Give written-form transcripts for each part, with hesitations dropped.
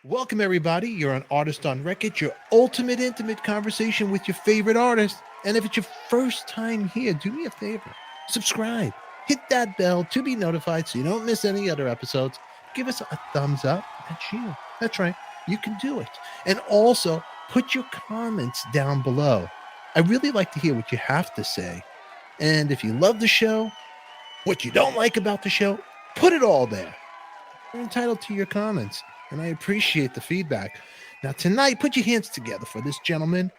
Welcome, everybody. You're on Artist on Record, your ultimate intimate conversation with your favorite artist. And if it's your first time here, do me a favor. Subscribe. Hit that bell to be notified so you don't miss any other episodes. Give us a thumbs up. That's you. That's right. You can do it. And also, put your comments down below. I really like to hear what you have to say. And if you love the show, what you don't like about the show, put it all there. You're entitled to your comments, and I appreciate the feedback. Now, tonight, put your hands together for this gentleman.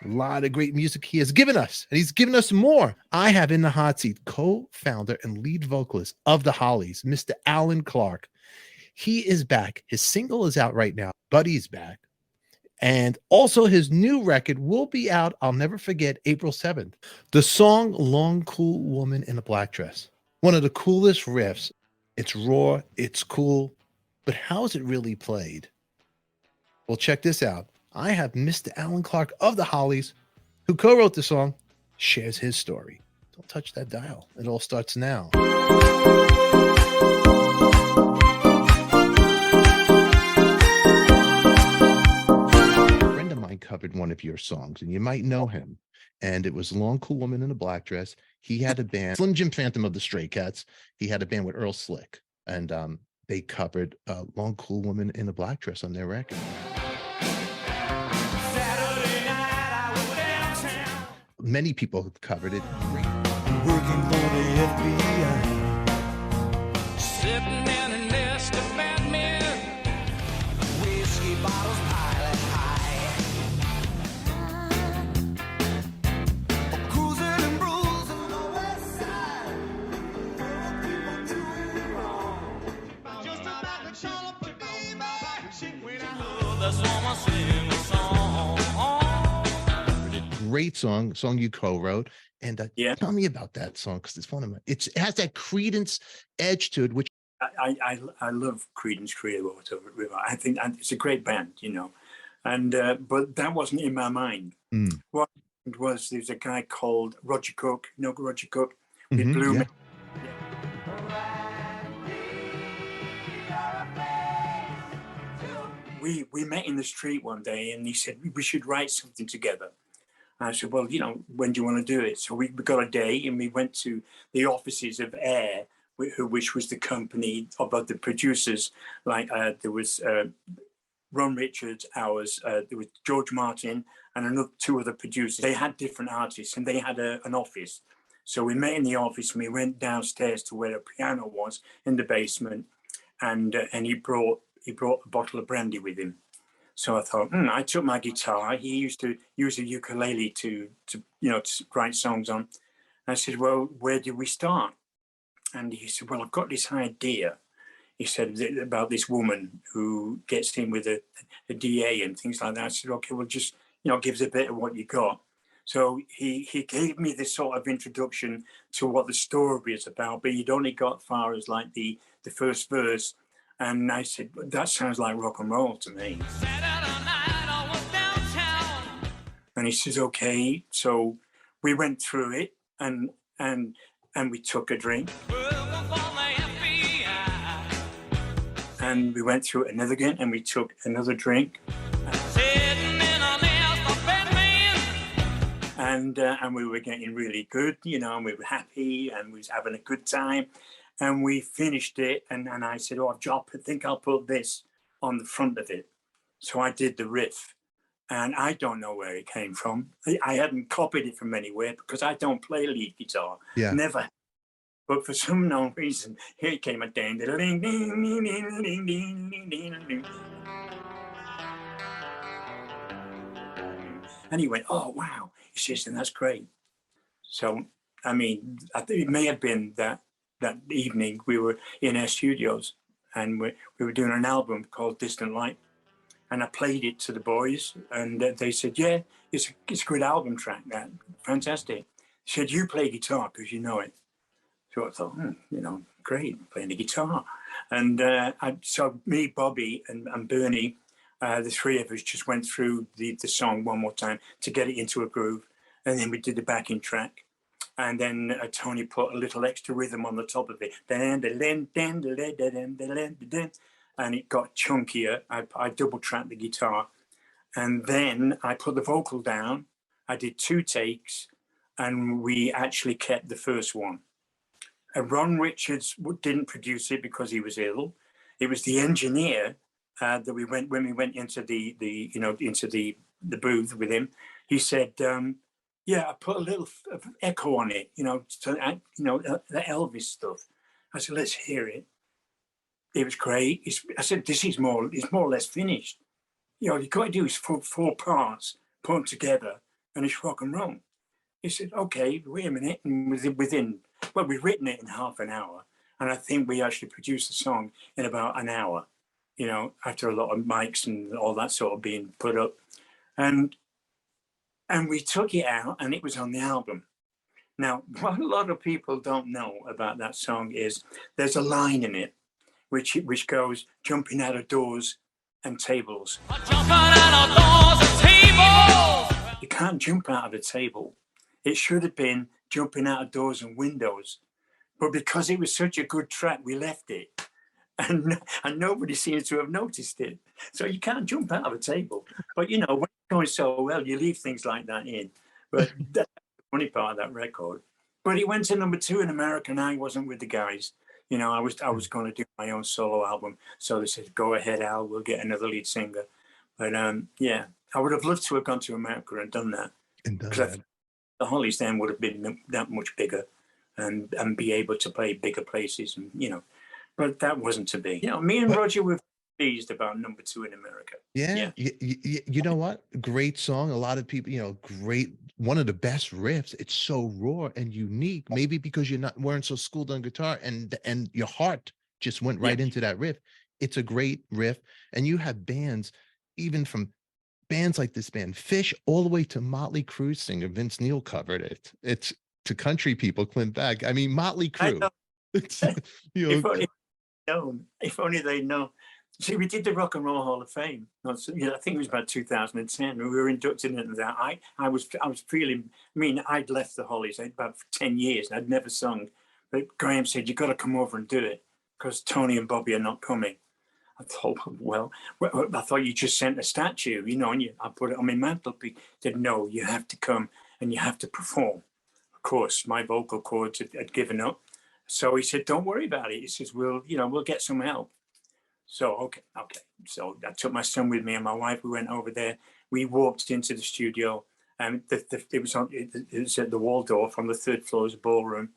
A lot of great music he has given us, and he's given us more. I have in the hot seat co-founder and lead vocalist of the Hollies, Mr. Allan Clarke. He is back. His single is out right now. Buddy's back. And also his new record will be out, I'll never forget, April 7th. The song Long Cool Woman in a Black Dress. One of the coolest riffs. It's raw, it's cool, but how is it really played? Well, check this out. I have Mr. Allan Clarke of the Hollies, who co-wrote the song, shares his story. Don't touch that dial. It all starts now. A friend of mine covered one of your songs, and you might know him. And it was Long Cool Woman in a Black Dress. He had a band, Slim Jim Phantom of the Stray Cats. He had a band with Earl Slick, and they covered Long Cool Woman in a Black Dress on their record. Many people have covered it. Working for the FBI, sitting in a nest of bad men, whiskey bottles piling high, cruising and bruising on the west side, people doing wrong. Just about to call up to be my chick when I love that's all I sing a song. Great song you co-wrote, and tell me about that song, because it's one of my. It has that Creedence edge to it, which I love Creedence Clearwater River. I think it's a great band, you know, and but that wasn't in my mind. What was there's a guy called Roger Cook, you know Roger Cook, with Blue. Yeah. We met in the street one day, and he said we should write something together. I said, well, you know, when do you want to do it? So we got a day, and we went to the offices of Air, which was the company of the producers. Like there was Ron Richards, ours, there was George Martin, and two other producers. They had different artists, and they had an office. So we met in the office, and we went downstairs to where the piano was in the basement, and he brought a bottle of brandy with him. So I thought, I took my guitar. He used to use a ukulele to write songs on. I said, well, where do we start? And he said, well, I've got this idea. He said about this woman who gets in with a DA and things like that. I said, okay, well, just, give us a bit of what you got. So he gave me this sort of introduction to what the story is about, but he'd only got far as like the first verse. And I said, that sounds like rock and roll to me. And he says, okay. So we went through it and we took a drink. And we went through it another again and we took another drink. And we were getting really good, and we were happy and we was having a good time. And we finished it, and I said, I think I'll put this on the front of it. So I did the riff, and I don't know where it came from. I hadn't copied it from anywhere because I don't play lead guitar, never. But for some known reason, here it came a ding, ding, ding, ding, ding, ding, ding, ding, ding. And he went, oh, wow. He says, and that's great. So, I mean, I think it may have been that evening we were in our studios and we were doing an album called Distant Light, and I played it to the boys and they said, yeah, it's a good album track, that fantastic. He said, you play guitar because you know it. So I thought, great, I'm playing the guitar. And so me, Bobby and Bernie, the three of us just went through the song one more time to get it into a groove, and then we did the backing track. And then Tony put a little extra rhythm on the top of it. and it got chunkier. I double tracked the guitar, and then I put the vocal down. I did 2 takes, and we actually kept the first one. Ron Richards didn't produce it because he was ill. It was the engineer that when we went into the booth with him. He said, "Yeah, I put a little echo on it, the Elvis stuff." I said, "Let's hear it." It was great. I said, it's more or less finished. You got to do is 4 parts, put them together, and it's rock and roll. He said, "Okay, wait a minute." And we've written it in half an hour. And I think we actually produced the song in about an hour, after a lot of mics and all that sort of being put up. And we took it out, and it was on the album. Now, what a lot of people don't know about that song is there's a line in it which goes, "Jumping out of doors and tables." Jumping out of doors and tables. You can't jump out of a table. It should have been jumping out of doors and windows. But because it was such a good track, we left it. And nobody seems to have noticed it. So you can't jump out of a table. But, when it's going so well, you leave things like that in. But that's the funny part of that record. But it went to number 2 in America, and I wasn't with the guys. I was going to do my own solo album. So they said, "Go ahead, Al, we'll get another lead singer." But, yeah, I would have loved to have gone to America and done that. Because the Hollies then would have been that much bigger and be able to play bigger places, and but that wasn't to be. Me and Roger were pleased about number 2 in America. Yeah. You know what? Great song. A lot of people, great. One of the best riffs. It's so raw and unique. Maybe because you weren't so schooled on guitar, and your heart just went right into that riff. It's a great riff. And you have bands, even from bands like this band Fish all the way to Motley Crue singer Vince Neil covered it. It's to country people, Clint Beck. I mean, Motley Crue. It's, if only they know. See, we did the Rock and Roll Hall of Fame. I think it was about 2010. We were inducted into that. I was feeling. I'd left the Hollies about 10 years, and I'd never sung. But Graham said, "You got to come over and do it because Tony and Bobby are not coming." I thought, well, I thought you just sent a statue, and I put it on my mantelpiece. He said, "No, you have to come and you have to perform." Of course, my vocal cords had given up. So he said, "Don't worry about it." He says, "We'll get some help." So, okay. So I took my son with me and my wife. We went over there. We walked into the studio, and it was at the Waldorf on the 3rd floor as a ballroom,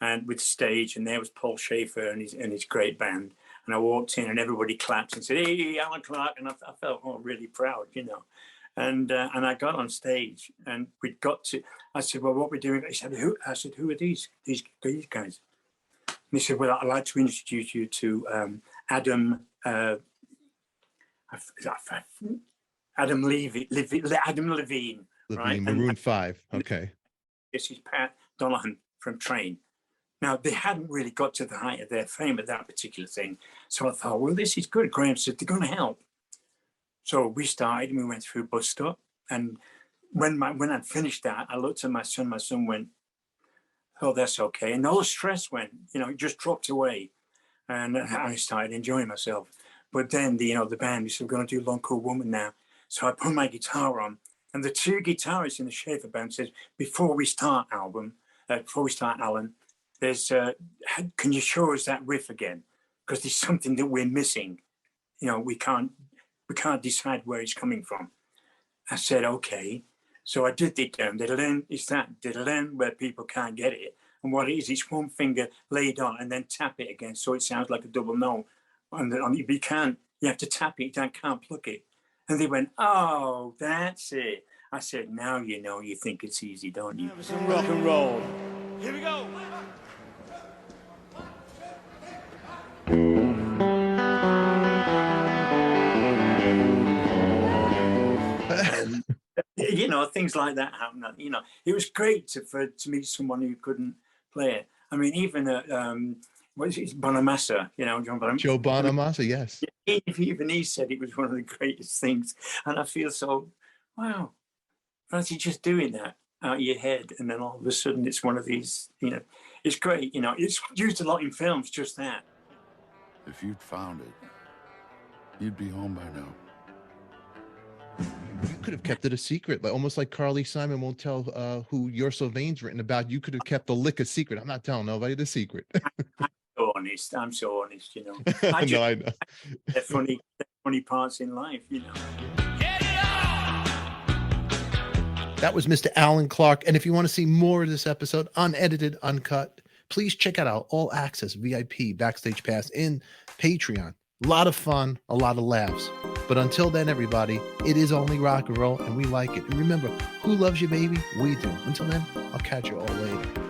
and with stage. And there was Paul Schaefer and his great band. And I walked in, and everybody clapped and said, "Hey, Allan Clarke," and I felt really proud, And I got on stage, and I said, "Well, what we're doing?" He said, "Who?" I said, "Who are these guys?" And he said, "Well, I'd like to introduce you to Adam Levine, right? Maroon 5. Okay. This is Pat Donovan from Train. Now, they hadn't really got to the height of their fame at that particular thing. So I thought, well, this is good. Graham said, "They're going to help." So we started, and we went through Bus Stop. And when I'd finished that, I looked at my son. My son went, "Oh, that's okay." And all the stress went, it just dropped away. And I started enjoying myself. But then, the band, said, "We're going to do Long Cool Woman now." So I put my guitar on. And the 2 guitarists in the Schaefer band said, before we start, Alan, there's can you show us that riff again? Because there's something that we're missing. We can't decide where it's coming from. I said, okay. So I did it down. It's that diddle-in where people can't get it. And what it is, it's one finger laid on and then tap it again, so it sounds like a double note. You have to tap it, you can't pluck it. And they went, "Oh, that's it." I said, "Now you think it's easy, don't you?" Some rock and roll. Here we go. Things like that happen. It was great to meet someone who couldn't play it. Even what is it, Bonamassa? John Bonamassa. Joe Bonamassa, yes. Even he said it was one of the greatest things, and I feel so, wow. Fancy just doing that out of your head, and then all of a sudden it's one of these. It's great. It's used a lot in films. Just that. If you'd found it, you'd be home by now. You could have kept it a secret, like almost like Carly Simon won't tell who You're So Vain's written about. You could have kept the liquor secret. I'm not telling nobody the secret. I'm so honest, you know. I No, I know. they're funny parts in life, you know. That was Mr. Allan Clarke. And if you want to see more of this episode, unedited, uncut, please check out our all access VIP backstage pass in Patreon. A lot of fun, a lot of laughs. But until then, everybody, it is only rock and roll, and we like it. And remember, who loves you, baby? We do. Until then, I'll catch you all later.